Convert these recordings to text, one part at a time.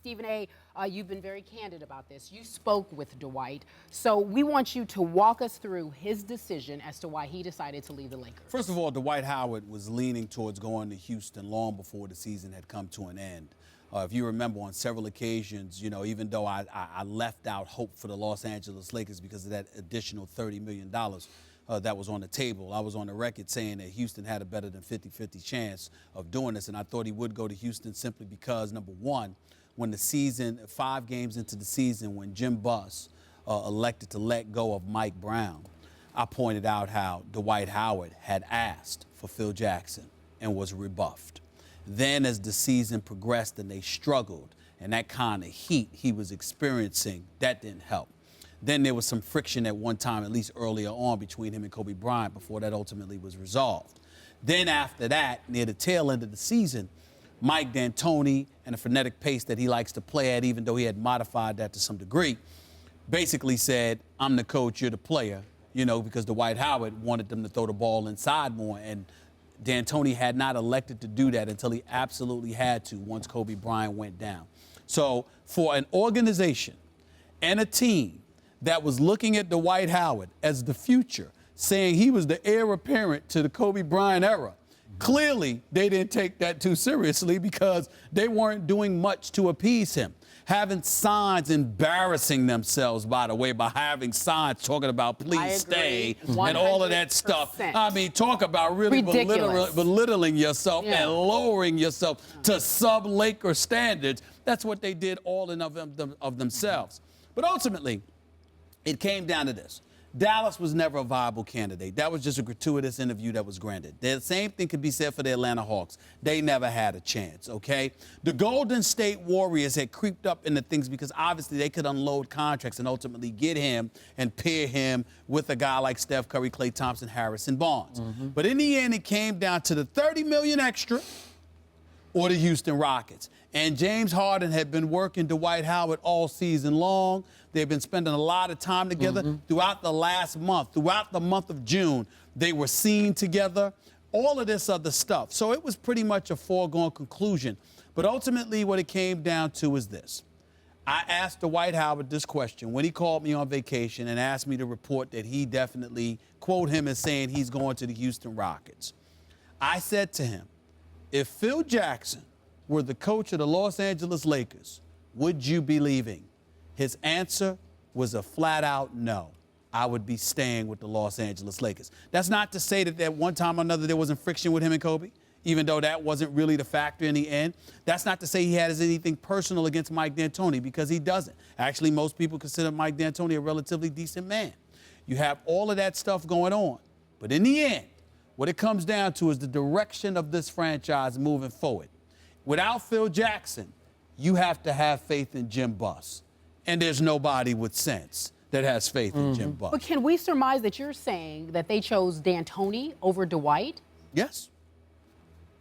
Stephen A., you've been very candid about this. You spoke with Dwight. So we want you to walk us through his decision as to why he decided to leave the Lakers. First of all, Dwight Howard was leaning towards going to Houston long before the season had come to an end. If you remember, on several occasions, you know, even though I left out hope for the Los Angeles Lakers because of that additional $30 million that was on the table, I was on the record saying that Houston had a better than 50-50 chance of doing this, and I thought he would go to Houston simply because, number one, when the season, 5 games into the season, when Jim Buss elected to let go of Mike Brown, I pointed out how Dwight Howard had asked for Phil Jackson and was rebuffed. Then as the season progressed and they struggled, and that kind of heat he was experiencing, that didn't help. Then there was some friction at one time, at least earlier on, between him and Kobe Bryant before that ultimately was resolved. Then after that, near the tail end of the season, Mike D'Antoni and the frenetic pace that he likes to play at, even though he had modified that to some degree, basically said, I'm the coach, you're the player, you know, because Dwight Howard wanted them to throw the ball inside more. And D'Antoni had not elected to do that until he absolutely had to once Kobe Bryant went down. So for an organization and a team that was looking at Dwight Howard as the future, saying he was the heir apparent to the Kobe Bryant era, clearly they didn't take that too seriously because they weren't doing much to appease him. Having signs embarrassing themselves, by the way, by having signs talking about please stay and all of that stuff. I mean, talk about really belittling yourself and lowering yourself to sub-Laker standards. That's what they did all in of themselves. But ultimately, it came down to this. Dallas was never a viable candidate. That was just a gratuitous interview that was granted. The same thing could be said for the Atlanta Hawks. They never had a chance, okay? The Golden State Warriors had creeped up into things because obviously they could unload contracts and ultimately get him and pair him with a guy like Steph Curry, Klay Thompson, Harrison Barnes. But in the end, it came down to the $30 million extra or the Houston Rockets. And James Harden had been working Dwight Howard all season long. They've been spending a lot of time together throughout the last month. Throughout the month of June, they were seen together, all of this other stuff. So it was pretty much a foregone conclusion. But ultimately, what it came down to is this. I asked Dwight Howard this question when he called me on vacation and asked me to report that he definitely, quote him as saying he's going to the Houston Rockets. I said to him, if Phil Jackson were the coach of the Los Angeles Lakers, would you be leaving? His answer was a flat-out no. I would be staying with the Los Angeles Lakers. That's not to say that at one time or another there wasn't friction with him and Kobe, even though that wasn't really the factor in the end. That's not to say he has anything personal against Mike D'Antoni, because he doesn't. Actually, most people consider Mike D'Antoni a relatively decent man. You have all of that stuff going on. But in the end, what it comes down to is the direction of this franchise moving forward. Without Phil Jackson, you have to have faith in Jim Buss. And there's nobody with sense that has faith in Jim Buss. But can we surmise that you're saying that they chose D'Antoni over Dwight? Yes.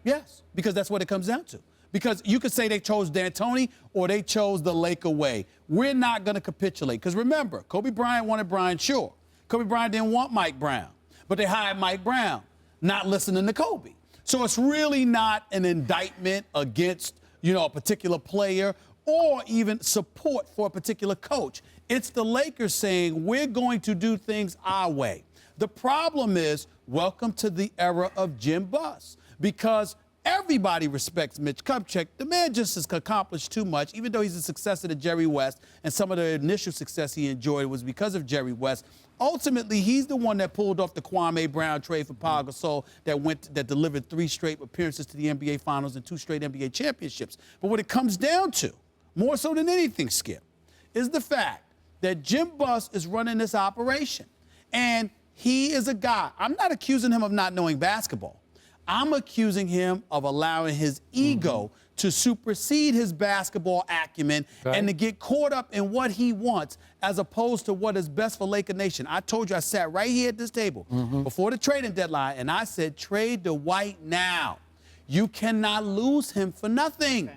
Yes, because that's what it comes down to. Because you could say they chose D'Antoni or they chose the Laker way. We're not going to capitulate. Because remember, Kobe Bryant wanted Brian Shaw. Kobe Bryant didn't want Mike Brown. But they hired Mike Brown, not listening to Kobe. So it's really not an indictment against, you know, a particular player or even support for a particular coach. It's the Lakers saying, we're going to do things our way. The problem is, welcome to the era of Jim Buss, because everybody respects Mitch Kupchak. The man just has accomplished too much, even though he's a successor to Jerry West, and some of the initial success he enjoyed was because of Jerry West. Ultimately, he's the one that pulled off the Kwame Brown trade for Pau Gasol that delivered 3 straight appearances to the NBA Finals and 2 straight NBA championships. But what it comes down to, more so than anything, Skip, is the fact that Jim Buss is running this operation. And he is a guy. I'm not accusing him of not knowing basketball. I'm accusing him of allowing his ego to supersede his basketball acumen and to get caught up in what he wants as opposed to what is best for Laker Nation. I told you, I sat right here at this table before the trading deadline, and I said, trade Dwight now. You cannot lose him for nothing.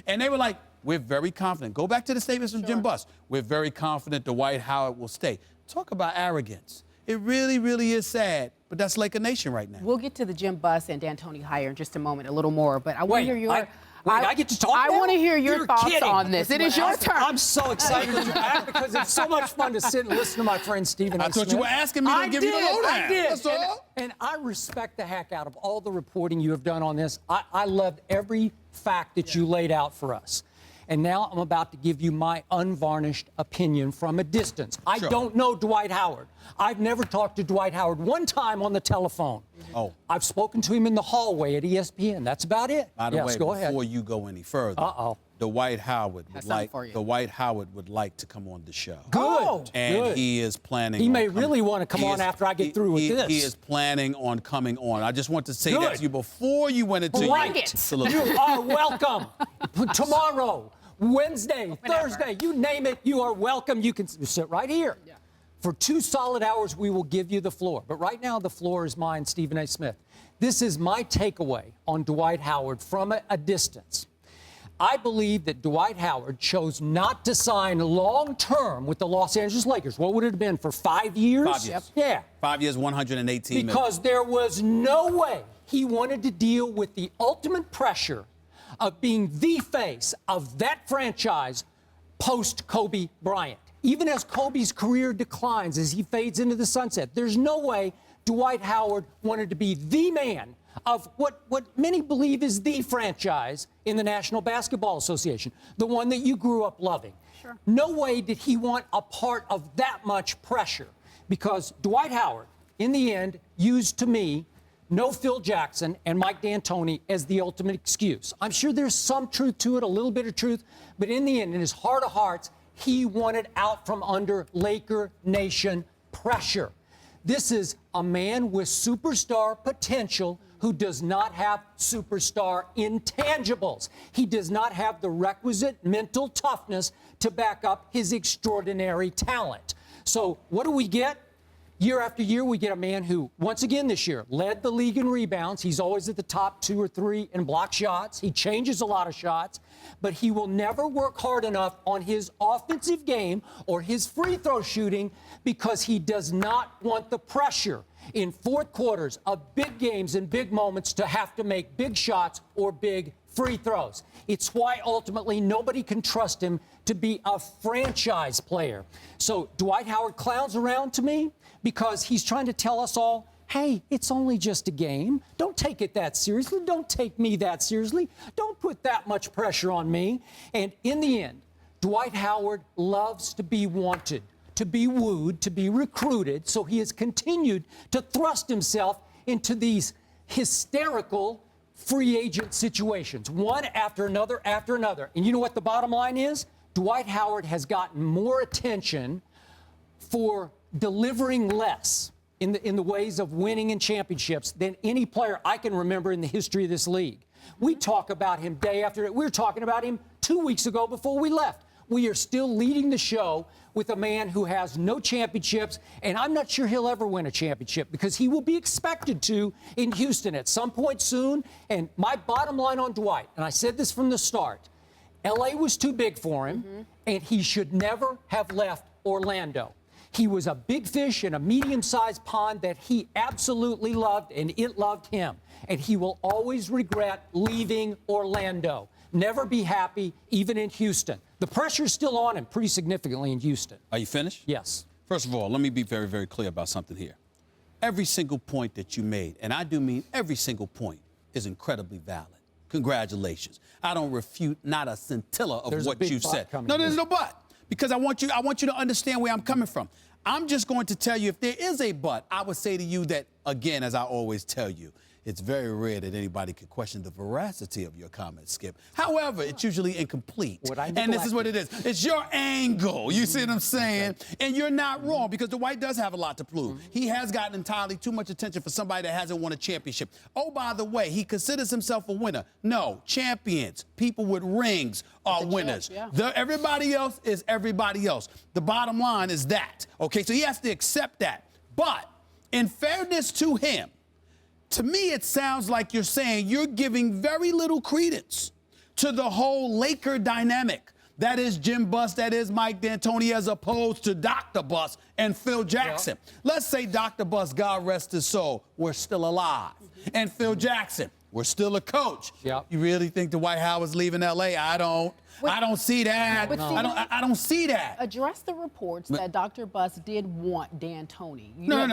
And they were like, we're very confident. Go back to the statements from Jim Buss. We're very confident Dwight Howard will stay. Talk about arrogance. It really, really is sad, but that's Laker Nation right now. We'll get to the Jim Buss and D'Antoni hire in just a moment, a little more, but I want to hear your... Wait, I get to talk I now? want to hear your You're thoughts kidding. on this. It is your turn. I'm so excited that you're back because it's so much fun to sit and listen to my friend Stephen A. I thought Smith. you were asking me to give you the lowdown. I did. That's all. And I respect the heck out of all the reporting you have done on this. I loved every fact that you laid out for us. And now I'm about to give you my unvarnished opinion from a distance. I don't know Dwight Howard. I've never talked to Dwight Howard one time on the telephone. Oh. I've spoken to him in the hallway at ESPN. That's about it. By the way, go ahead. before you go any further, Dwight Howard would like to come on the show. Good. And he is planning. He may really want to come on after I get through with this. He is planning on coming on. I just want to say that to you before you went into You are welcome. Tomorrow, Wednesday, Thursday, you name it, you are welcome. You can sit right here. Yeah. For 2 solid hours, we will give you the floor. But right now, the floor is mine, Stephen A. Smith. This is my takeaway on Dwight Howard from a distance. I believe that Dwight Howard chose not to sign long-term with the Los Angeles Lakers. What would it have been, for 5 years? 5 years. Yeah. 5 years, 118 million. Because there was no way he wanted to deal with the ultimate pressure of being the face of that franchise post-Kobe Bryant. Even as Kobe's career declines, as he fades into the sunset, there's no way Dwight Howard wanted to be the man of what many believe is the franchise in the National Basketball Association, the one that you grew up loving. Sure. No way did he want a part of that much pressure, because Dwight Howard, in the end, used to me no Phil Jackson and Mike D'Antoni as the ultimate excuse. I'm sure there's some truth to it, a little bit of truth, but in the end, in his heart of hearts, he wanted out from under Laker Nation pressure. This is a man with superstar potential who does not have superstar intangibles. He does not have the requisite mental toughness to back up his extraordinary talent. So what do we get? Year after year, we get a man who, once again this year, led the league in rebounds. He's always at the top 2 or 3 in block shots. He changes a lot of shots, but he will never work hard enough on his offensive game or his free throw shooting because he does not want the pressure in fourth quarters of big games and big moments to have to make big shots or big free throws. It's why ultimately nobody can trust him to be a franchise player. So Dwight Howard clowns around to me because he's trying to tell us all, hey, it's only just a game. Don't take it that seriously. Don't take me that seriously. Don't put that much pressure on me. And in the end, Dwight Howard loves to be wanted, to be wooed, to be recruited. So he has continued to thrust himself into these hysterical free agent situations, one after another after another. And you know what the bottom line is? Dwight Howard has gotten more attention for delivering less in the ways of winning in championships than any player I can remember in the history of this league. We talk about him day after day. We were talking about him 2 weeks ago before we left. We are still leading the show with a man who has no championships, and I'm not sure he'll ever win a championship because he will be expected to in Houston at some point soon. And my bottom line on Dwight, and I said this from the start, L.A. was too big for him, and he should never have left Orlando. He was a big fish in a medium-sized pond that he absolutely loved, and it loved him. And he will always regret leaving Orlando. Never be happy, even in Houston. The pressure's still on him pretty significantly in Houston. Are you finished? Yes. First of all, let me be very, very clear about something here. Every single point that you made, and I do mean every single point, is incredibly valid. Congratulations. I don't refute not a scintilla of what you said. No, there's no but. Because I want you to understand where I'm coming from. I'm just going to tell you, if there is a but, I would say to you that, again, as I always tell you, it's very rare that anybody could question the veracity of your comment, Skip. However, it's usually incomplete. And this is what it is. It's your angle. You see what I'm saying? And you're not wrong, because Dwight does have a lot to prove. He has gotten entirely too much attention for somebody that hasn't won a championship. Oh, by the way, he considers himself a winner. No, champions, people with rings are winners. Everybody else is everybody else. The bottom line is that. Okay, so he has to accept that. But in fairness to him, to me, it sounds like you're saying you're giving very little credence to the whole Laker dynamic. That is Jim Buss, that is Mike D'Antoni, as opposed to Dr. Buss and Phil Jackson. Let's say Dr. Buss, God rest his soul, were still alive. And Phil Jackson We're still a coach. Yep. You really think Dwight Howard's leaving L.A.? I don't see that. But see, I don't see that. Address the reports that Dr. Buss did want D'Antoni. No.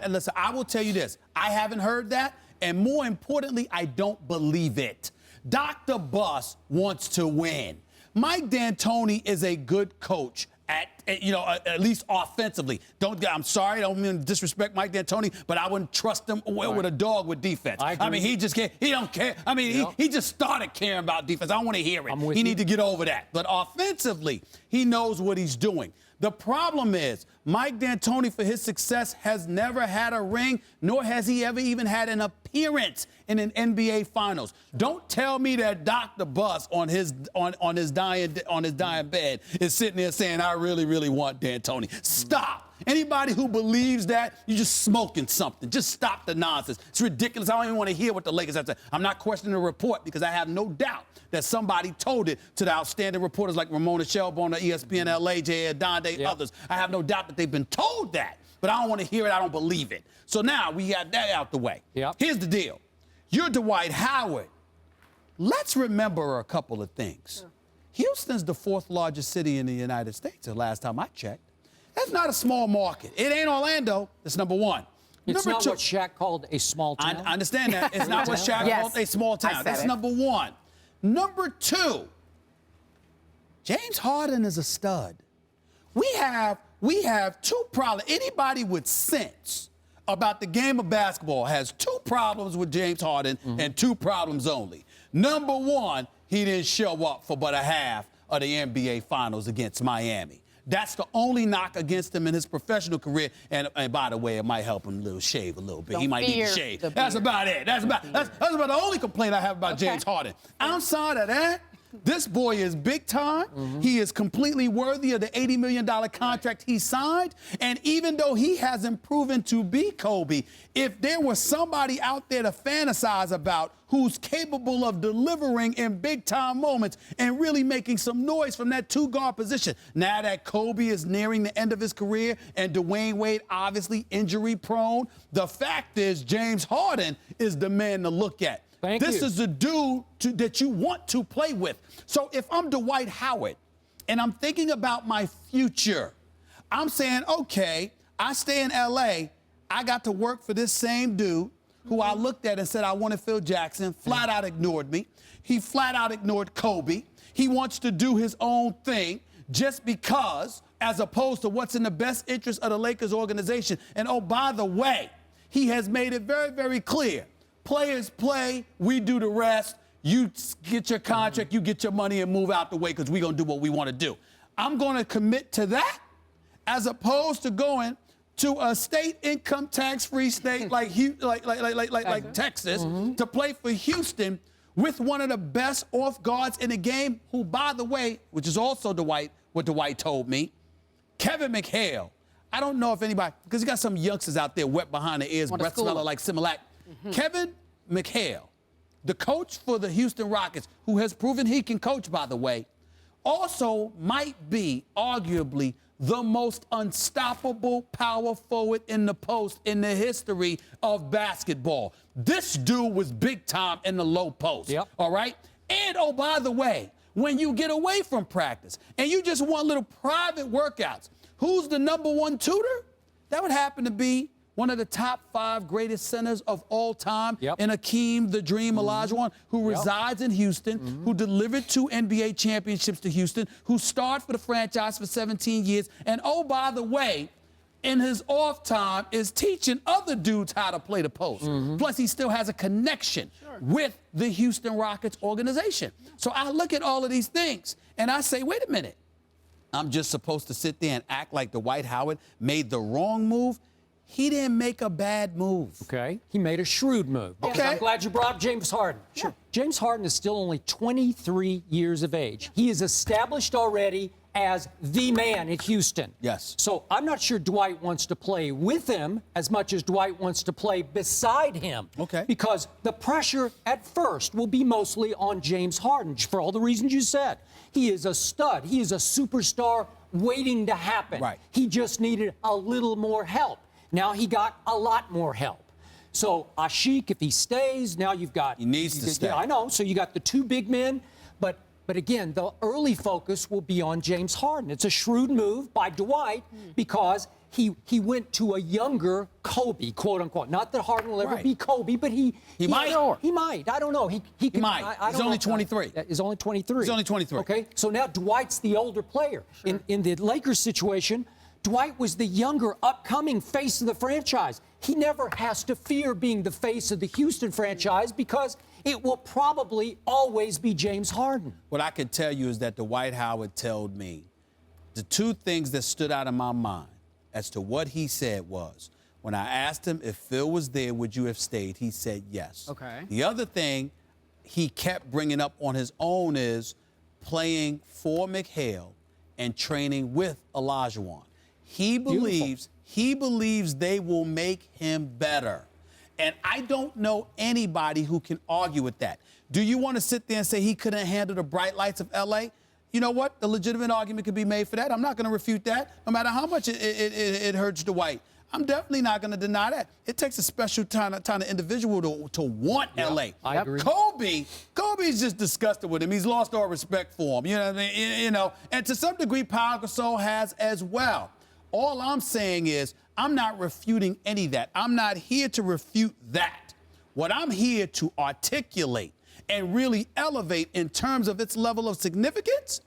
Listen, I will tell you this. I haven't heard that, and more importantly, I don't believe it. Dr. Buss wants to win. Mike D'Antoni is a good coach. At least offensively. I'm sorry, I don't mean to disrespect Mike D'Antoni, but I wouldn't trust him with a dog with defense. I mean, he just can't. He don't care. I mean, he just started caring about defense. I don't want to hear it. He needs to get over that. But offensively, he knows what he's doing. The problem is, Mike D'Antoni, for his success, has never had a ring, nor has he ever even had an appearance in an NBA Finals. Don't tell me that Dr. Buss on his dying bed is sitting there saying, "I really, really want D'Antoni." Stop. Anybody who believes that, you're just smoking something. Just stop the nonsense. It's ridiculous. I don't even want to hear what the Lakers have to say. I'm not questioning the report because I have no doubt that somebody told it to the outstanding reporters like Ramona Shelburne, ESPN LA, Jay Adonde, others. I have no doubt that they've been told that, but I don't want to hear it. I don't believe it. So now we got that out the way. Yep. Here's the deal. You're Dwight Howard. Let's remember a couple of things. Sure. Houston's the 4th largest city in the United States, the last time I checked. That's not a small market. It ain't Orlando. That's number one. It's number not two, what Shaq called a small town. I understand that. It's not what Shaq called a small town. That's number one. Number two, James Harden is a stud. We have two problems. Anybody with sense about the game of basketball has two problems with James Harden and two problems only. Number one, he didn't show up for but a half of the NBA Finals against Miami. That's the only knock against him in his professional career. And by the way, it might help him shave a little bit. He might need to shave. That's about it. That's about the only complaint I have about James Harden. Outside of that, this boy is big time. He is completely worthy of the $80 million contract he signed. And even though he hasn't proven to be Kobe, if there was somebody out there to fantasize about who's capable of delivering in big-time moments and really making some noise from that two-guard position, now that Kobe is nearing the end of his career and Dwayne Wade obviously injury-prone, the fact is James Harden is the man to look at. This is the dude that you want to play with. So if I'm Dwight Howard and I'm thinking about my future, I'm saying, okay, I stay in L.A., I got to work for this same dude who I looked at and said I wanted Phil Jackson, flat out ignored me. He flat out ignored Kobe. He wants to do his own thing just because, as opposed to what's in the best interest of the Lakers organization. And oh, by the way, he has made it very, very clear. Players play, we do the rest. You get your contract, you get your money and move out the way because we're going to do what we want to do. I'm going to commit to that as opposed to going to a state income tax-free state like Texas to play for Houston with one of the best off guards in the game, who, by the way, which is also what Dwight told me, Kevin McHale. I don't know if anybody, because you got some youngsters out there wet behind the ears, breath smelling like Similac. Kevin McHale, the coach for the Houston Rockets, who has proven he can coach, by the way, also might be arguably the most unstoppable power forward in the post in the history of basketball. This dude was big time in the low post, all right? And, oh, by the way, when you get away from practice and you just want little private workouts, who's the number one tutor? That would happen to be one of the top 5 greatest centers of all time, in Akeem the Dream Olajuwon, who resides in Houston, who delivered 2 NBA championships to Houston, who starred for the franchise for 17 years, and oh, by the way, in his off time is teaching other dudes how to play the post. Plus, he still has a connection with the Houston Rockets organization. So I look at all of these things, and I say, wait a minute. I'm just supposed to sit there and act like Dwight Howard made the wrong move? He didn't make a bad move. Okay. He made a shrewd move. Okay. I'm glad you brought up James Harden. Sure. James Harden is still only 23 years of age. He is established already as the man in Houston. Yes. So I'm not sure Dwight wants to play with him as much as Dwight wants to play beside him. Okay. Because the pressure at first will be mostly on James Harden for all the reasons you said. He is a stud. He is a superstar waiting to happen. Right. He just needed a little more help. Now he got a lot more help. So Asik, if he stays, now you've got... He needs to stay. Yeah, I know. So you got the two big men, but again, the early focus will be on James Harden. It's a shrewd move by Dwight because he went to a younger Kobe, quote unquote. Not that Harden will ever Right. be Kobe, but he might. He might. I don't know. He might. I He's don't only know. 23. He's only 23. He's only 23. Okay. So now Dwight's the older player. In the Lakers situation, Dwight was the younger, upcoming face of the franchise. He never has to fear being the face of the Houston franchise because it will probably always be James Harden. What I can tell you is that Dwight Howard told me the two things that stood out in my mind as to what he said was, when I asked him if Phil was there, would you have stayed? He said yes. Okay. The other thing he kept bringing up on his own is playing for McHale and training with Olajuwon. He believes they will make him better. And I don't know anybody who can argue with that. Do you want to sit there and say he couldn't handle the bright lights of L.A.? You know what? A legitimate argument could be made for that. I'm not going to refute that, no matter how much it hurts Dwight. I'm definitely not going to deny that. It takes a special kind of individual to want L.A. I agree. Kobe's just disgusted with him. He's lost all respect for him. You know what I mean? You know, and to some degree, Pau Gasol has as well. All I'm saying is I'm not refuting any of that. I'm not here to refute that. What I'm here to articulate and really elevate in terms of its level of significance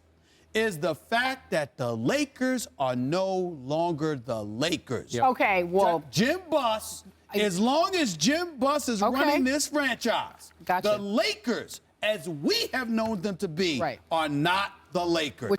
is the fact that the Lakers are no longer the Lakers. Yep. Okay, well, Jim Buss, as long as Jim Buss is running this franchise, Gotcha. the Lakers, as we have known them to be, Right. are not the Lakers.